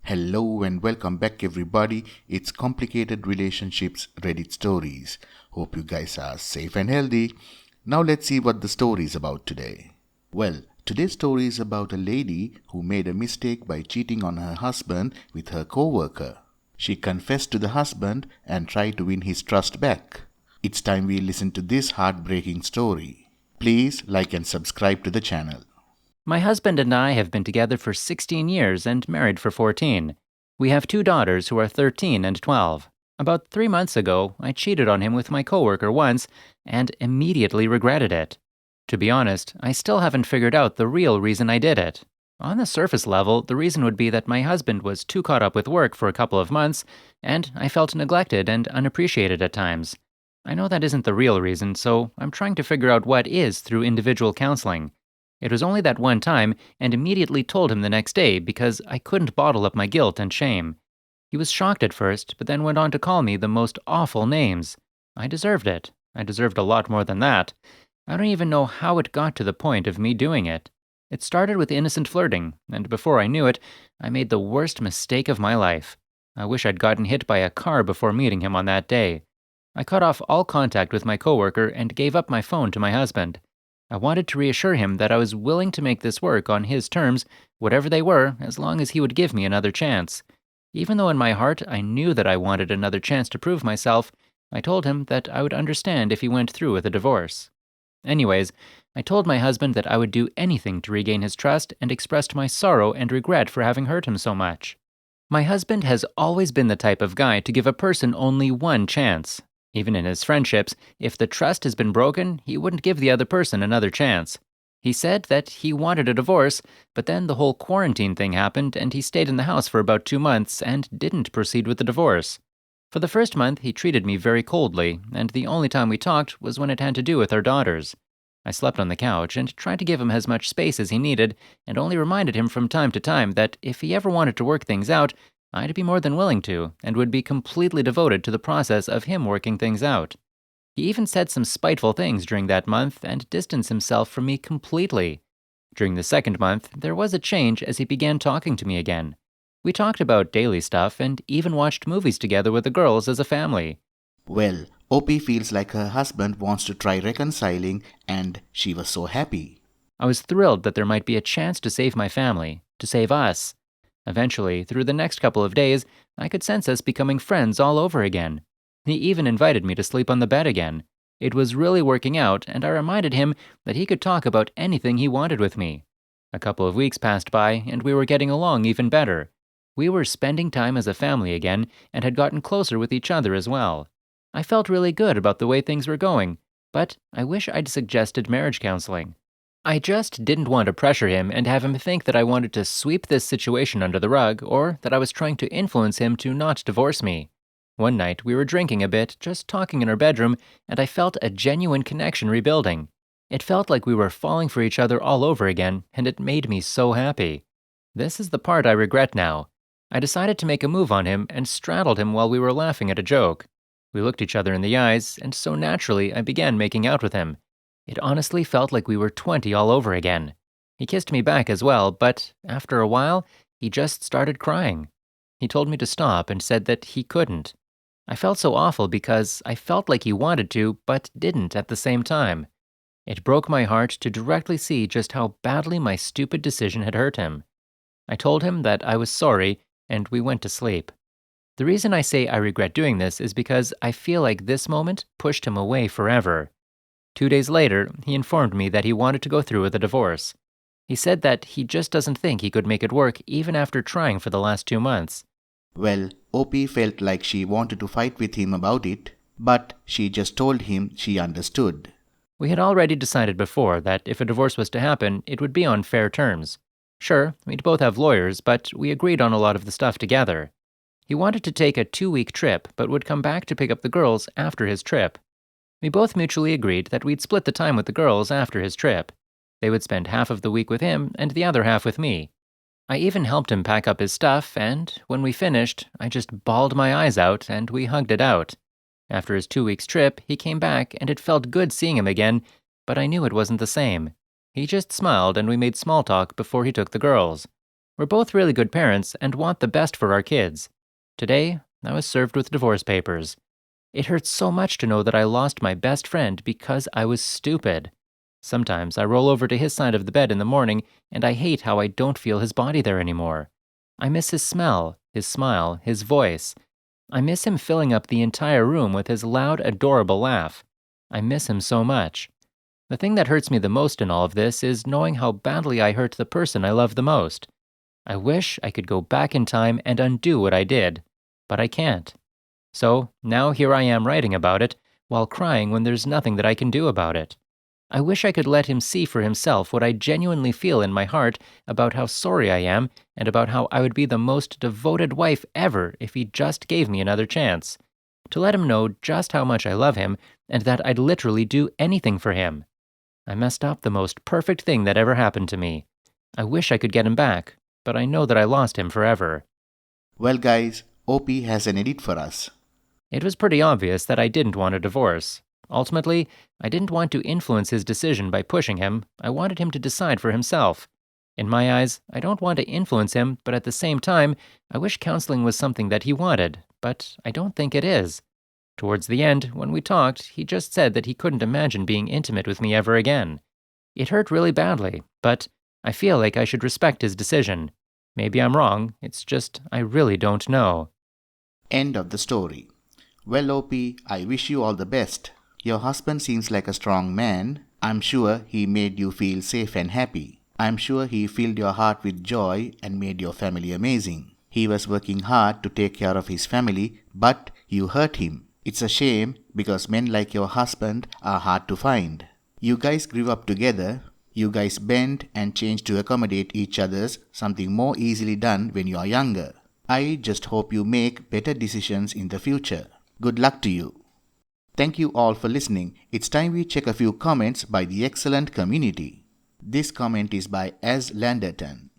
Hello and welcome back, everybody. It's Complicated Relationships Reddit Stories. Hope you guys are safe and healthy. Now let's see what the story is about today. Well, today's story is about a lady who made a mistake by cheating on her husband with her coworker. She confessed to the husband and tried to win his trust back. It's time we listen to this heartbreaking story. Please like and subscribe to the channel. My husband and I have been together for 16 years and married for 14. We have two daughters who are 13 and 12. About 3 months ago, I cheated on him with my coworker once and immediately regretted it. To be honest, I still haven't figured out the real reason I did it. On the surface level, the reason would be that my husband was too caught up with work for a couple of months, and I felt neglected and unappreciated at times. I know that isn't the real reason, so I'm trying to figure out what is through individual counseling. It was only that one time, and immediately told him the next day because I couldn't bottle up my guilt and shame. He was shocked at first, but then went on to call me the most awful names. I deserved it. I deserved a lot more than that. I don't even know how it got to the point of me doing it. It started with innocent flirting, and before I knew it, I made the worst mistake of my life. I wish I'd gotten hit by a car before meeting him on that day. I cut off all contact with my coworker and gave up my phone to my husband. I wanted to reassure him that I was willing to make this work on his terms, whatever they were, as long as he would give me another chance. Even though in my heart I knew that I wanted another chance to prove myself, I told him that I would understand if he went through with a divorce. Anyways, I told my husband that I would do anything to regain his trust and expressed my sorrow and regret for having hurt him so much. My husband has always been the type of guy to give a person only one chance. Even in his friendships, if the trust has been broken, he wouldn't give the other person another chance. He said that he wanted a divorce, but then the whole quarantine thing happened and he stayed in the house for about 2 months and didn't proceed with the divorce. For the first month, he treated me very coldly, and the only time we talked was when it had to do with our daughters. I slept on the couch and tried to give him as much space as he needed, and only reminded him from time to time that if he ever wanted to work things out, I'd be more than willing to, and would be completely devoted to the process of him working things out. He even said some spiteful things during that month and distanced himself from me completely. During the second month, there was a change as he began talking to me again. We talked about daily stuff and even watched movies together with the girls as a family. Well, OP feels like her husband wants to try reconciling, and she was so happy. I was thrilled that there might be a chance to save my family, to save us. Eventually, through the next couple of days, I could sense us becoming friends all over again. He even invited me to sleep on the bed again. It was really working out, and I reminded him that he could talk about anything he wanted with me. A couple of weeks passed by, and we were getting along even better. We were spending time as a family again, and had gotten closer with each other as well. I felt really good about the way things were going, but I wish I'd suggested marriage counseling. I just didn't want to pressure him and have him think that I wanted to sweep this situation under the rug or that I was trying to influence him to not divorce me. One night we were drinking a bit, just talking in our bedroom, and I felt a genuine connection rebuilding. It felt like we were falling for each other all over again, and it made me so happy. This is the part I regret now. I decided to make a move on him and straddled him while we were laughing at a joke. We looked each other in the eyes, and so naturally I began making out with him. It honestly felt like we were 20 all over again. He kissed me back as well, but after a while, he just started crying. He told me to stop and said that he couldn't. I felt so awful because I felt like he wanted to, but didn't at the same time. It broke my heart to directly see just how badly my stupid decision had hurt him. I told him that I was sorry, and we went to sleep. The reason I say I regret doing this is because I feel like this moment pushed him away forever. 2 days later, he informed me that he wanted to go through with a divorce. He said that he just doesn't think he could make it work even after trying for the last 2 months. Well, OP felt like she wanted to fight with him about it, but she just told him she understood. We had already decided before that if a divorce was to happen, it would be on fair terms. Sure, we'd both have lawyers, but we agreed on a lot of the stuff together. He wanted to take a 2-week trip, but would come back to pick up the girls after his trip. We both mutually agreed that we'd split the time with the girls after his trip. They would spend half of the week with him and the other half with me. I even helped him pack up his stuff, and when we finished, I just bawled my eyes out and we hugged it out. After his 2 weeks trip, he came back and it felt good seeing him again, but I knew it wasn't the same. He just smiled and we made small talk before he took the girls. We're both really good parents and want the best for our kids. Today, I was served with divorce papers. It hurts so much to know that I lost my best friend because I was stupid. Sometimes I roll over to his side of the bed in the morning and I hate how I don't feel his body there anymore. I miss his smell, his smile, his voice. I miss him filling up the entire room with his loud, adorable laugh. I miss him so much. The thing that hurts me the most in all of this is knowing how badly I hurt the person I love the most. I wish I could go back in time and undo what I did, but I can't. So now here I am writing about it while crying when there's nothing that I can do about it. I wish I could let him see for himself what I genuinely feel in my heart about how sorry I am and about how I would be the most devoted wife ever if he just gave me another chance. To let him know just how much I love him and that I'd literally do anything for him. I messed up the most perfect thing that ever happened to me. I wish I could get him back, but I know that I lost him forever. Well, guys, OP has an edit for us. It was pretty obvious that I didn't want a divorce. Ultimately, I didn't want to influence his decision by pushing him. I wanted him to decide for himself. In my eyes, I don't want to influence him, but at the same time, I wish counseling was something that he wanted, but I don't think it is. Towards the end, when we talked, he just said that he couldn't imagine being intimate with me ever again. It hurt really badly, but I feel like I should respect his decision. Maybe I'm wrong, it's just I really don't know. End of the story. Well, OP, I wish you all the best. Your husband seems like a strong man. I'm sure he made you feel safe and happy. I'm sure he filled your heart with joy and made your family amazing. He was working hard to take care of his family, but you hurt him. It's a shame because men like your husband are hard to find. You guys grew up together. You guys bend and change to accommodate each other's, something more easily done when you are younger. I just hope you make better decisions in the future. Good luck to you. Thank you all for listening. It's time we check a few comments by the excellent community. This comment is by Az Landerton.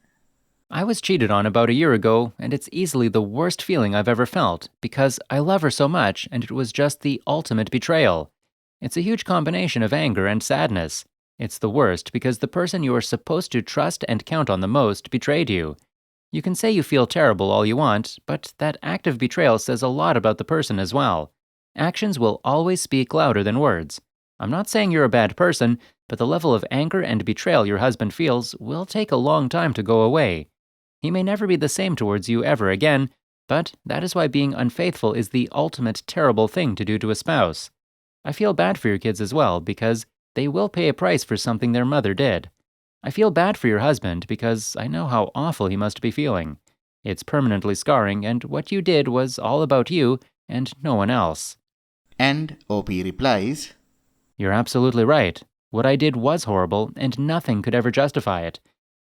I was cheated on about a year ago, and it's easily the worst feeling I've ever felt because I love her so much and it was just the ultimate betrayal. It's a huge combination of anger and sadness. It's the worst because the person you are supposed to trust and count on the most betrayed you. You can say you feel terrible all you want, but that act of betrayal says a lot about the person as well. Actions will always speak louder than words. I'm not saying you're a bad person, but the level of anger and betrayal your husband feels will take a long time to go away. He may never be the same towards you ever again, but that is why being unfaithful is the ultimate terrible thing to do to a spouse. I feel bad for your kids as well because they will pay a price for something their mother did. I feel bad for your husband because I know how awful he must be feeling. It's permanently scarring, and what you did was all about you and no one else. And OP replies, You're absolutely right. What I did was horrible, and nothing could ever justify it.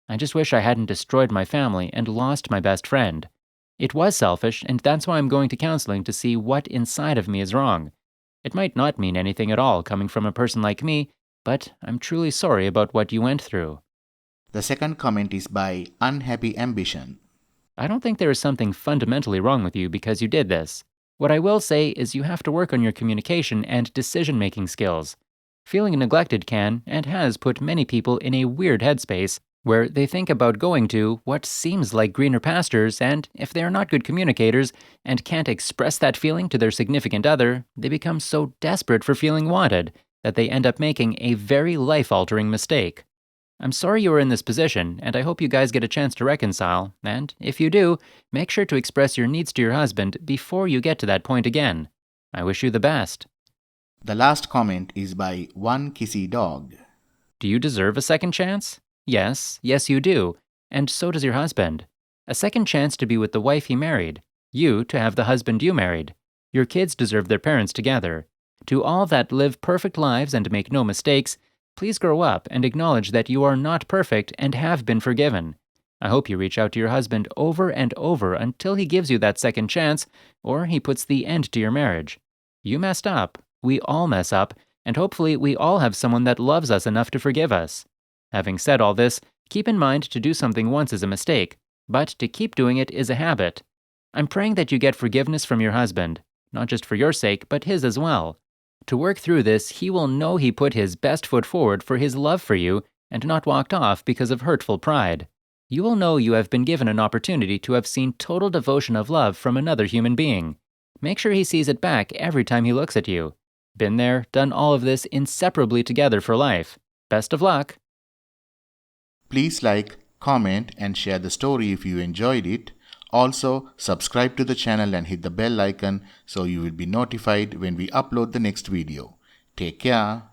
I just wish I hadn't destroyed my family and lost my best friend. It was selfish, and that's why I'm going to counseling to see what inside of me is wrong. It might not mean anything at all coming from a person like me, but I'm truly sorry about what you went through. The second comment is by Unhappy Ambition. I don't think there is something fundamentally wrong with you because you did this. What I will say is you have to work on your communication and decision-making skills. Feeling neglected can and has put many people in a weird headspace where they think about going to what seems like greener pastures, and if they are not good communicators and can't express that feeling to their significant other, they become so desperate for feeling wanted that they end up making a very life-altering mistake. I'm sorry you are in this position, and I hope you guys get a chance to reconcile, and if you do, make sure to express your needs to your husband before you get to that point again. I wish you the best. The last comment is by One Kissy Dog. Do you deserve a second chance? Yes, you do, and so does your husband. A second chance to be with the wife he married, you to have the husband you married. Your kids deserve their parents together. To all that live perfect lives and make no mistakes, please grow up and acknowledge that you are not perfect and have been forgiven. I hope you reach out to your husband over and over until he gives you that second chance or he puts the end to your marriage. You messed up, we all mess up, and hopefully we all have someone that loves us enough to forgive us. Having said all this, keep in mind to do something once is a mistake, but to keep doing it is a habit. I'm praying that you get forgiveness from your husband, not just for your sake, but his as well. To work through this, he will know he put his best foot forward for his love for you and not walked off because of hurtful pride. You will know you have been given an opportunity to have seen total devotion of love from another human being. Make sure he sees it back every time he looks at you. Been there, done all of this inseparably together for life. Best of luck. Please like, comment and share the story if you enjoyed it. Also, subscribe to the channel and hit the bell icon so you will be notified when we upload the next video. Take care.